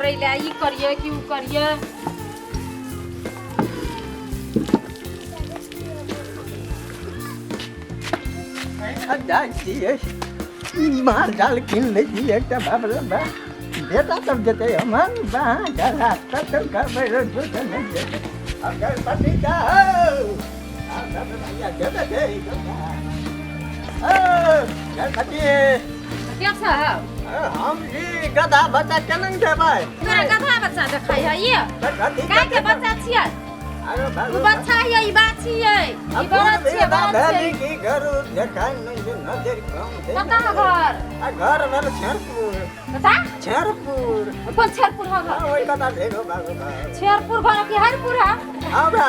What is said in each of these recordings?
करैले ई करिए कि उ करिए। मार डाल किन लीजिए एक बाप रे बा बेटा तब देते हम घर तक कर अगर पति का भैया देते गणपति क्या साहब हम जी गधा बच्चा केना देबै तोरा गधा बच्चा देखाइ है ये काय के बच्चा छियै अरे उ बच्चा है ई बाछी है ई बड़ा छियै बड़ा छै की घर देखाइ नहीं नजर कम दे कता घर घर मेरे शेरपुर कता शेरपुर कौन शेरपुर है घर ओई कता देखो बाबू शेरपुर घर की हरपुर है आबे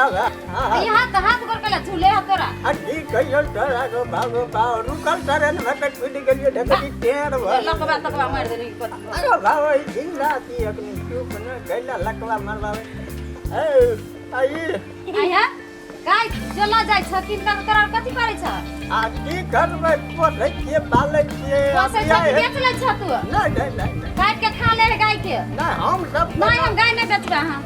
यहाँ तो हाथ कर के झूले है तोरा अजी कहियो डरा गो बाबू बाव रुकल ट्रेन में तक छूट गेलिए ढकनी टेढ़ लकवा तकवा मार देनी पता अरे बाबू दिन रात ही अपनी चुप न गैला लकवा मारबावे ए आई आया गाय चला जाय छ किनका तोरा कथि करै छ आ की करबै पोसै छियै पालै छियै पोसै छ कि बेच लै छ तू नहीं काट के खा ले गाय के नहीं हम सब नहीं हम गाय नहीं बेचबे हां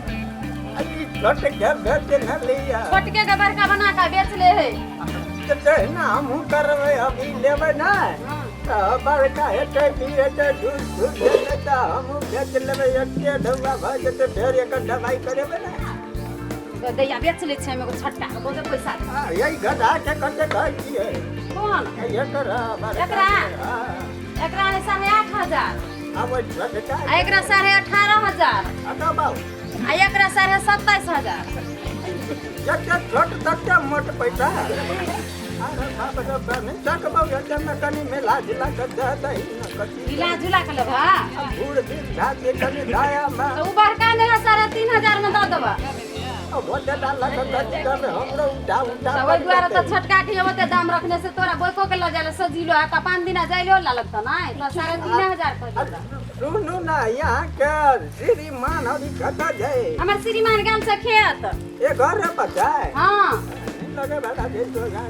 अजी छोट के बेच न लिया छोटके के बड़का बना के बेच ले है तो ना हम करबै अभी लेबै ना बड़का हेतै पीएतै दूध देतै त हम बेच लेबै एते ढौआ भ जेतै फेर एकर दवाई करेबै ना तो दैया बेच ले छै मेको छटका के बहुत पैसा यही गधा के कते कहै छियै कोन एकरा एकरा एकरा है 8,500 अब छोटका आ एकरा 18,500 अटा बाऊ आ एकरा 27,500 जक्का छोट तक्का मोट पैसा अरे बाप रे बाप नहीं तक बाऊ एते में कनी मेला जिला के दे दही न कथि झूला झूला के लेबा बूढ़ दिन घाट के कनी दाया में तो उ बड़का ने 3,500 में द देबा अब बोले डाला के कथि कर हमरो उठा तो ओइ दुआरे तो छटका के ओते दाम रखने से तोरा बोइको के ल जाले सजीलो आ 5 दिन जाइलो ला लगता ना 3,500 कर दे सुनू ना यहाँ के श्रीमान अभी कथा जाए हमर श्रीमान गाम से खेत ये घर है बचाए हां लगे बेटा दे तो जाए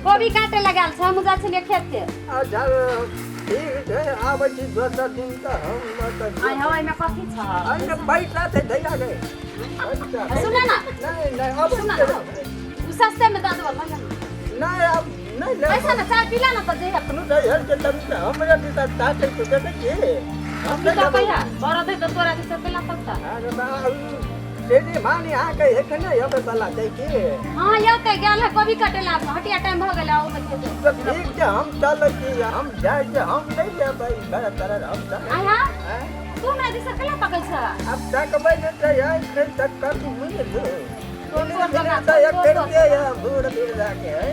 कोबी काटे लगाल छ हम जा छलिए खेत के अच्छा ठीक है आबै छी दोसर दिन त हम आई हवाई में कथि छ अरे पैसा थे दैया गए सुन ना नहीं अब सुन ना उ सस्ते में द देबा भैया नहीं अब नहीं ले पैसा ना चाय पीला ना तो दे अपनो तो यार के तब हमरा दिता ताते तो देते के हम तो पैसा बड़ा दे तो तोरा के पेला पत्ता अरे बा तेरी मानी आ के है कने अब बला दे के हां यो ते गेल है कोबी काटेला हटिया टाइम भ गेल आओ बच्चे तो ठीक है हम चल की हम जाए के हम नहीं ले भाई घर तरह हम चल आया तू ना दिस कला पकल छ अब तक बैठ यार फिर तक कर तू मुझे दो तो मेरा तो एक करके या बूढ़ फिर जाके है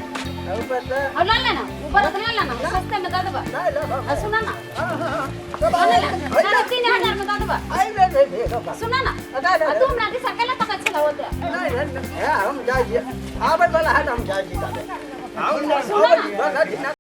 अब पता अब ला लेना ऊपर से ला लेना सस्ते में दे देबा नहीं ला सुना ना सब ला लेना 3,000 में दे देबा आई ले बाबा सुना ना तू ना दिस कला पकल छ होते नहीं हम जाइए आवे वाला है हम जाइए हम सुना ना जाइए